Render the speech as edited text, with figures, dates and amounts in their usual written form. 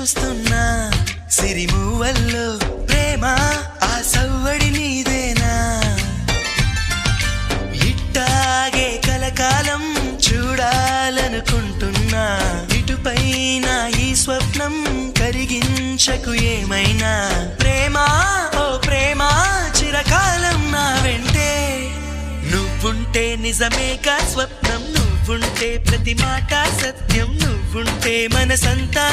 చూస్తున్నా సిరిమూవల్లో ప్రేమ ఆ సవ్వడి నీదేనా ఇట్టాగే కలకాలం చూడాలనుకుంటున్నా ఇటుపైన ఈ స్వప్నం కరిగించకు ఏమైనా ప్రేమ ఓ ప్రేమ చిరకాలం నా వెంటే నువ్వుంటే నిజమేగా స్వప్నం నువ్వుంటే ప్రతి మాట సత్యం నువ్వుంటే మనసంతా